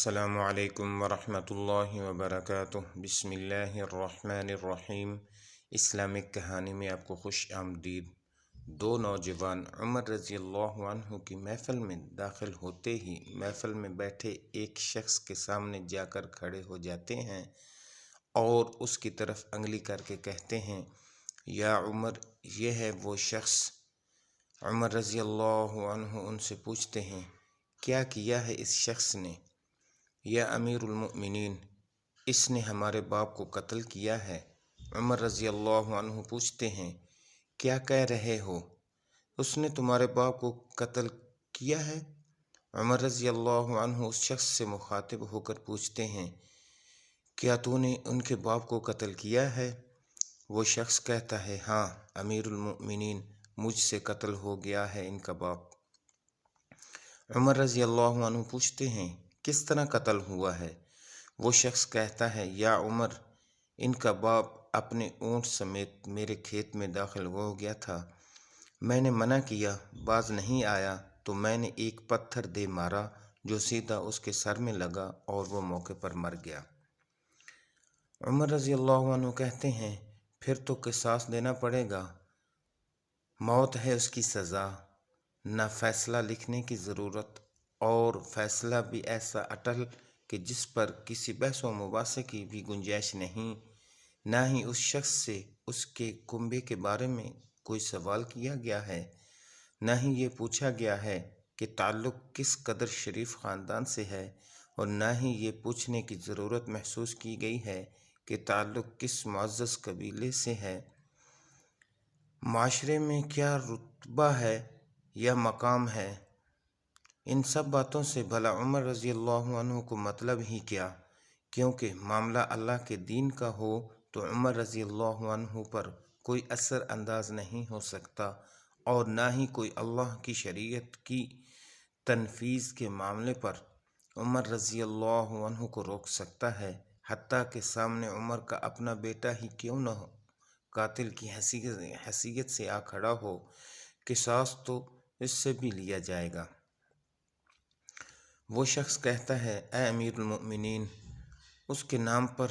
السلام علیکم ورحمۃ اللہ وبرکاتہ۔ بسم اللہ الرحمن الرحیم۔ اسلامک کہانی میں آپ کو خوش آمدید۔ دو نوجوان عمر رضی اللہ عنہ کی محفل میں داخل ہوتے ہی محفل میں بیٹھے ایک شخص کے سامنے جا کر کھڑے ہو جاتے ہیں اور اس کی طرف انگلی کر کے کہتے ہیں، یا عمر، یہ ہے وہ شخص۔ عمر رضی اللہ عنہ ان سے پوچھتے ہیں، کیا کیا ہے اس شخص نے؟ یا امیر المؤمنین، اس نے ہمارے باپ کو قتل کیا ہے۔ عمر رضی اللہ عنہ پوچھتے ہیں، کیا کہہ رہے ہو؟ اس نے تمہارے باپ کو قتل کیا ہے؟ عمر رضی اللہ عنہ اس شخص سے مخاطب ہو کر پوچھتے ہیں، کیا تو نے ان کے باپ کو قتل کیا ہے؟ وہ شخص کہتا ہے، ہاں امیر المؤمنین، مجھ سے قتل ہو گیا ہے ان کا باپ۔ عمر رضی اللہ عنہ پوچھتے ہیں، کس طرح قتل ہوا ہے؟ وہ شخص کہتا ہے، یا عمر، ان کا باپ اپنے اونٹ سمیت میرے کھیت میں داخل ہو گیا تھا۔ میں نے منع کیا، باز نہیں آیا تو میں نے ایک پتھر دے مارا جو سیدھا اس کے سر میں لگا اور وہ موقع پر مر گیا۔ عمر رضی اللہ عنہ کہتے ہیں، پھر تو قصاص دینا پڑے گا، موت ہے اس کی سزا، نہ فیصلہ لکھنے کی ضرورت، اور فیصلہ بھی ایسا اٹل کہ جس پر کسی بحث و مباحثے کی بھی گنجائش نہیں۔ نہ ہی اس شخص سے اس کے کنبے کے بارے میں کوئی سوال کیا گیا ہے، نہ ہی یہ پوچھا گیا ہے کہ تعلق کس قدر شریف خاندان سے ہے، اور نہ ہی یہ پوچھنے کی ضرورت محسوس کی گئی ہے کہ تعلق کس معزز قبیلے سے ہے، معاشرے میں کیا رتبہ ہے یا مقام ہے۔ ان سب باتوں سے بھلا عمر رضی اللہ عنہ کو مطلب ہی کیا؟ کیونکہ معاملہ اللہ کے دین کا ہو تو عمر رضی اللہ عنہ پر کوئی اثر انداز نہیں ہو سکتا، اور نہ ہی کوئی اللہ کی شریعت کی تنفیذ کے معاملے پر عمر رضی اللہ عنہ کو روک سکتا ہے، حتیٰ کہ سامنے عمر کا اپنا بیٹا ہی کیوں نہ ہو، قاتل کی حیثیت سے آ کھڑا ہو، قصاص تو اس سے بھی لیا جائے گا۔ وہ شخص کہتا ہے، اے امیر المؤمنین، اس کے نام پر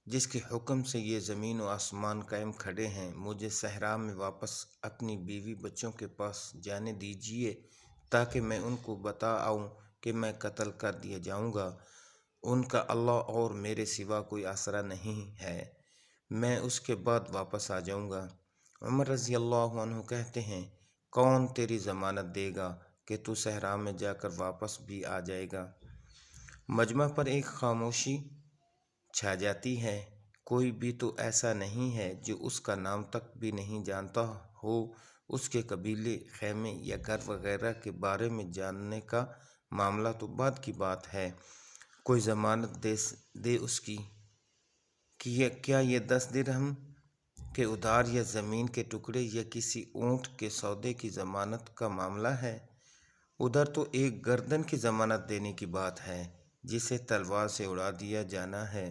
جس کے حکم سے یہ زمین و آسمان قائم کھڑے ہیں، مجھے صحرا میں واپس اپنی بیوی بچوں کے پاس جانے دیجیے تاکہ میں ان کو بتا آؤں کہ میں قتل کر دیا جاؤں گا۔ ان کا اللہ اور میرے سوا کوئی آسرا نہیں ہے، میں اس کے بعد واپس آ جاؤں گا۔ عمر رضی اللہ عنہ کہتے ہیں، کون تیری ضمانت دے گا کہ تو صحرا میں جا کر واپس بھی آ جائے گا؟ مجمع پر ایک خاموشی چھا جاتی ہے۔ کوئی بھی تو ایسا نہیں ہے جو اس کا نام تک بھی نہیں جانتا ہو، اس کے قبیلے، خیمے یا گھر وغیرہ کے بارے میں جاننے کا معاملہ تو بعد کی بات ہے۔ کوئی ضمانت دے اس کی کہ کیا یہ 10 درہم کے ادھار یا زمین کے ٹکڑے یا کسی اونٹ کے سودے کی ضمانت کا معاملہ ہے؟ ادھر تو ایک گردن کی ضمانت دینے کی بات ہے جسے تلوار سے اڑا دیا جانا ہے،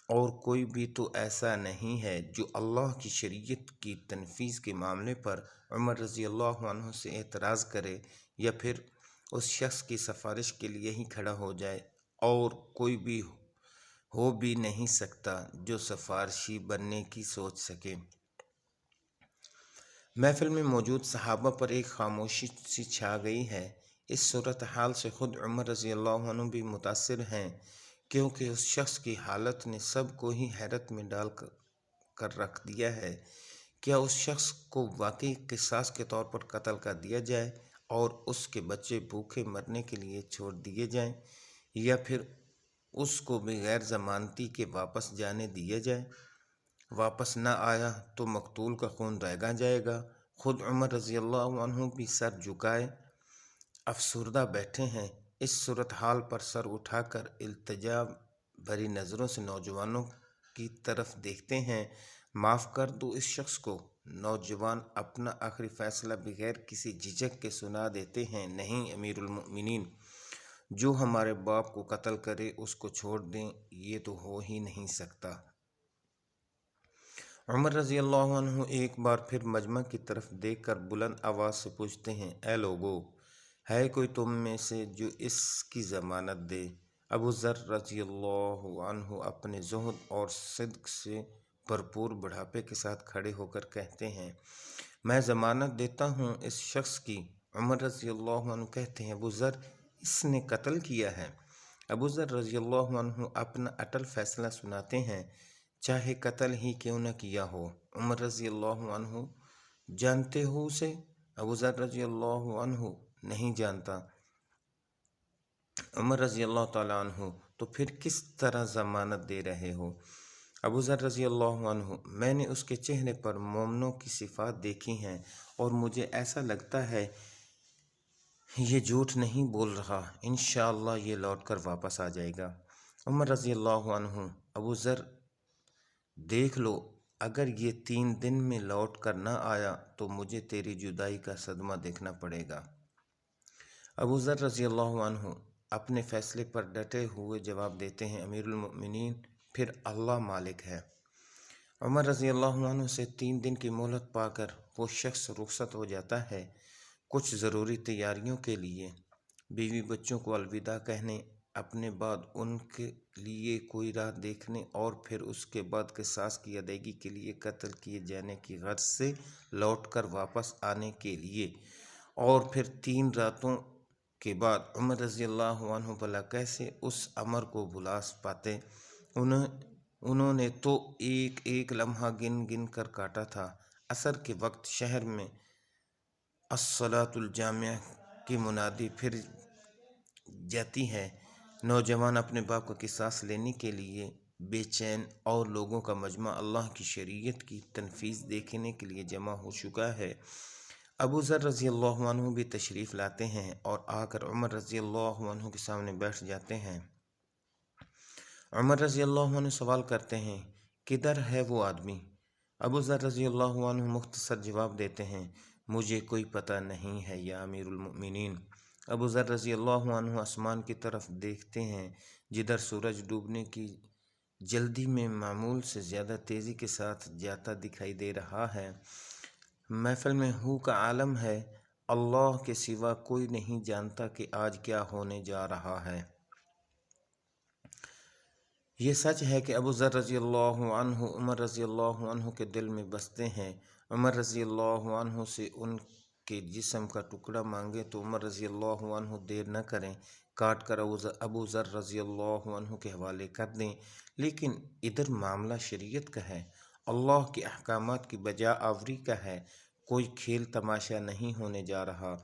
اور کوئی بھی تو ایسا نہیں ہے جو اللہ کی شریعت کی تنفیذ کے معاملے پر عمر رضی اللہ عنہ سے اعتراض کرے یا پھر اس شخص کی سفارش کے لیے ہی کھڑا ہو جائے، اور کوئی بھی ہو بھی نہیں سکتا جو سفارشی بننے کی سوچ سکے۔ محفل میں موجود صحابہ پر ایک خاموشی سی چھا گئی ہے۔ اس صورتحال سے خود عمر رضی اللہ عنہ بھی متاثر ہیں، کیونکہ اس شخص کی حالت نے سب کو ہی حیرت میں ڈال کر رکھ دیا ہے۔ کیا اس شخص کو واقعی قصاص کے طور پر قتل کر دیا جائے اور اس کے بچے بھوکے مرنے کے لیے چھوڑ دیے جائیں، یا پھر اس کو بغیر ضمانتی کے واپس جانے دیا جائے؟ واپس نہ آیا تو مقتول کا خون رہگا جائے گا۔ خود عمر رضی اللہ عنہ بھی سر جھکائے افسردہ بیٹھے ہیں۔ اس صورتحال پر سر اٹھا کر التجا بھری نظروں سے نوجوانوں کی طرف دیکھتے ہیں۔ معاف کر دو اس شخص کو۔ نوجوان اپنا آخری فیصلہ بغیر کسی جھجک کے سنا دیتے ہیں، نہیں امیر المؤمنین، جو ہمارے باپ کو قتل کرے اس کو چھوڑ دیں، یہ تو ہو ہی نہیں سکتا۔ عمر رضی اللہ عنہ ایک بار پھر مجمع کی طرف دیکھ کر بلند آواز سے پوچھتے ہیں، اے لوگو، ہے کوئی تم میں سے جو اس کی ضمانت دے؟ ابو ذر رضی اللہ عنہ اپنے زہد اور صدق سے بھرپور بڑھاپے کے ساتھ کھڑے ہو کر کہتے ہیں، میں ضمانت دیتا ہوں اس شخص کی۔ عمر رضی اللہ عنہ کہتے ہیں، ابو ذر اس نے قتل کیا ہے۔ ابو ذر رضی اللہ عنہ اپنا اٹل فیصلہ سناتے ہیں، چاہے قتل ہی کیوں نہ کیا ہو۔ عمر رضی اللہ عنہ، جانتے ہو اسے؟ ابو ذر رضی اللہ عنہ، نہیں جانتا۔ عمر رضی اللہ تعالیٰ عنہ، تو پھر کس طرح ضمانت دے رہے ہو؟ ابو ذر رضی اللہ عنہ، میں نے اس کے چہرے پر مومنوں کی صفات دیکھی ہیں اور مجھے ایسا لگتا ہے یہ جھوٹ نہیں بول رہا، انشاءاللہ یہ لوٹ کر واپس آ جائے گا۔ عمر رضی اللہ عنہ، ابو ذر دیکھ لو، اگر یہ 3 دن میں لوٹ کر نہ آیا تو مجھے تیری جدائی کا صدمہ دیکھنا پڑے گا۔ ابو ذر رضی اللہ عنہ اپنے فیصلے پر ڈٹے ہوئے جواب دیتے ہیں، امیر المؤمنین، پھر اللہ مالک ہے۔ عمر رضی اللہ عنہ سے 3 دن کی مہلت پا کر وہ شخص رخصت ہو جاتا ہے کچھ ضروری تیاریوں کے لیے، بیوی بچوں کو الوداع کہنے، اپنے بعد ان کے لیے کوئی راہ دیکھنے اور پھر اس کے بعد قصاص کی ادائیگی کے لیے قتل کیے جانے کی غرض سے لوٹ کر واپس آنے کے لیے، اور پھر 3 راتوں کے بعد عمر رضی اللہ عنہ بھلا کیسے اس امر کو بھلا پاتے؟ انہوں نے تو ایک ایک لمحہ گن گن کر کاٹا تھا۔ عصر کے وقت شہر میں الصلاۃ الجامعہ کی منادی پھر جاتی ہے، نوجوان اپنے باپ کا قصاص لینے کے لیے بے چین اور لوگوں کا مجمع اللہ کی شریعت کی تنفیذ دیکھنے کے لیے جمع ہو چکا ہے۔ ابو ذر رضی اللہ عنہ بھی تشریف لاتے ہیں اور آ کر عمر رضی اللہ عنہ کے سامنے بیٹھ جاتے ہیں۔ عمر رضی اللہ عنہ سوال کرتے ہیں، کدھر ہے وہ آدمی؟ ابو ذر رضی اللہ عنہ مختصر جواب دیتے ہیں، مجھے کوئی پتہ نہیں ہے یا امیر المؤمنین۔ ابو ذر رضی اللہ عنہ آسمان کی طرف دیکھتے ہیں جدھر سورج ڈوبنے کی جلدی میں معمول سے زیادہ تیزی کے ساتھ جاتا دکھائی دے رہا ہے۔ محفل میں ہو کا عالم ہے، اللہ کے سوا کوئی نہیں جانتا کہ آج کیا ہونے جا رہا ہے۔ یہ سچ ہے کہ ابو ذر رضی اللہ عنہ عمر رضی اللہ عنہ کے دل میں بستے ہیں۔ عمر رضی اللہ عنہ سے ان کے جسم کا ٹکڑا مانگے تو عمر رضی اللہ عنہ دیر نہ کریں، کاٹ کر ابو ذر رضی اللہ عنہ کے حوالے کر دیں۔ لیکن ادھر معاملہ شریعت کا ہے، اللہ کے احکامات کی بجا آوری کا ہے، کوئی کھیل تماشا نہیں ہونے جا رہا،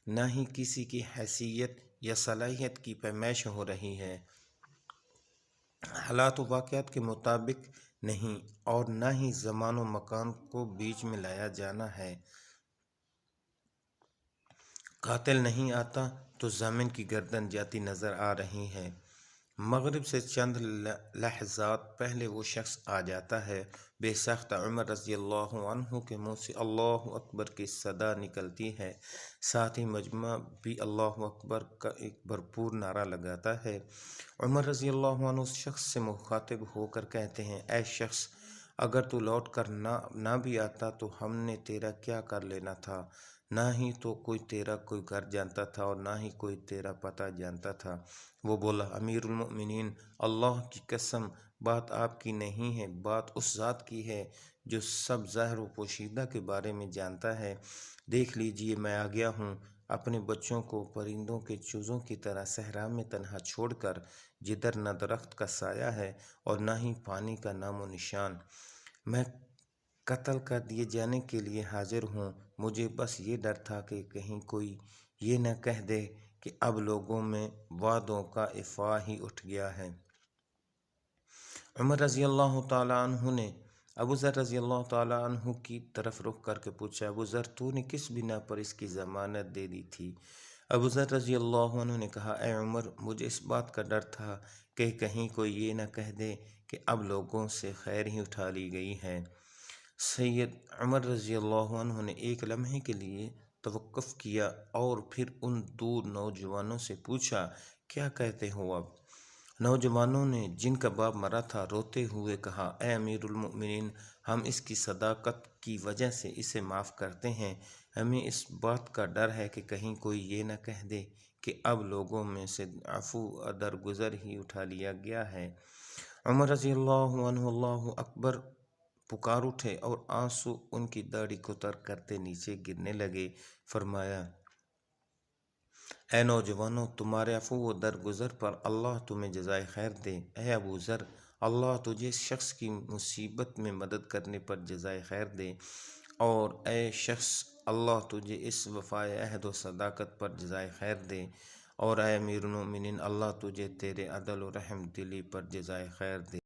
نہ ہی کسی کی حیثیت یا صلاحیت کی پیمائش ہو رہی ہے، حالات و واقعات کے مطابق نہیں، اور نہ ہی زمان و مکان کو بیچ میں لایا جانا ہے۔ قاتل نہیں آتا تو ضامن کی گردن جاتی نظر آ رہی ہے۔ مغرب سے چند لحظات پہلے وہ شخص آ جاتا ہے، بے ساختہ عمر رضی اللہ عنہ کے منہ سے اللہ اکبر کی صدا نکلتی ہے، ساتھ ہی مجمع بھی اللہ اکبر کا ایک بھرپور نعرہ لگاتا ہے۔ عمر رضی اللہ عنہ اس شخص سے مخاطب ہو کر کہتے ہیں، اے شخص، اگر تو لوٹ کر نہ بھی آتا تو ہم نے تیرا کیا کر لینا تھا؟ نہ ہی تو کوئی تیرا کوئی گھر جانتا تھا اور نہ ہی کوئی تیرا پتہ جانتا تھا۔ وہ بولا، امیر المؤمنین، اللہ کی قسم، بات آپ کی نہیں ہے، بات اس ذات کی ہے جو سب ظاہر و پوشیدہ کے بارے میں جانتا ہے۔ دیکھ لیجئے، میں آ گیا ہوں، اپنے بچوں کو پرندوں کے چوزوں کی طرح صحرا میں تنہا چھوڑ کر، جدھر نہ درخت کا سایہ ہے اور نہ ہی پانی کا نام و نشان۔ میں قتل کر دیے جانے کے لیے حاضر ہوں، مجھے بس یہ ڈر تھا کہ کہیں کوئی یہ نہ کہہ دے کہ اب لوگوں میں وعدوں کا افواہ ہی اٹھ گیا ہے۔ عمر رضی اللہ تعالیٰ عنہ نے ابو ذر رضی اللہ تعالیٰ عنہ کی طرف رخ کر کے پوچھا، ابو ذر، تو نے کس بنا پر اس کی ضمانت دے دی تھی؟ ابو ذر رضی اللہ عنہ نے کہا، اے عمر، مجھے اس بات کا ڈر تھا کہ کہیں کوئی یہ نہ کہہ دے کہ اب لوگوں سے خیر ہی اٹھا لی گئی ہے۔ سید عمر رضی اللہ عنہ نے ایک لمحے کے لیے توقف کیا اور پھر ان 2 نوجوانوں سے پوچھا، کیا کہتے ہو اب؟ نوجوانوں نے، جن کا باپ مرا تھا، روتے ہوئے کہا، اے امیر المؤمنین، ہم اس کی صداقت کی وجہ سے اسے معاف کرتے ہیں، ہمیں اس بات کا ڈر ہے کہ کہیں کوئی یہ نہ کہہ دے کہ اب لوگوں میں سے عفو درگزر ہی اٹھا لیا گیا ہے۔ عمر رضی اللہ عنہ اللہ اکبر پکار اٹھے اور آنسو ان کی داڑھی کو تر کرتے نیچے گرنے لگے۔ فرمایا، اے نوجوانوں، تمہارے عفو و درگزر پر اللہ تمہیں جزائے خیر دے۔ اے ابو ذر، اللہ تجھے اس شخص کی مصیبت میں مدد کرنے پر جزائے خیر دے، اور اے شخص، اللہ تجھے اس وفائے عہد و صداقت پر جزائے خیر دے، اور اے امیر المومنین، اللہ تجھے تیرے عدل و رحم دلی پر جزائے خیر دے۔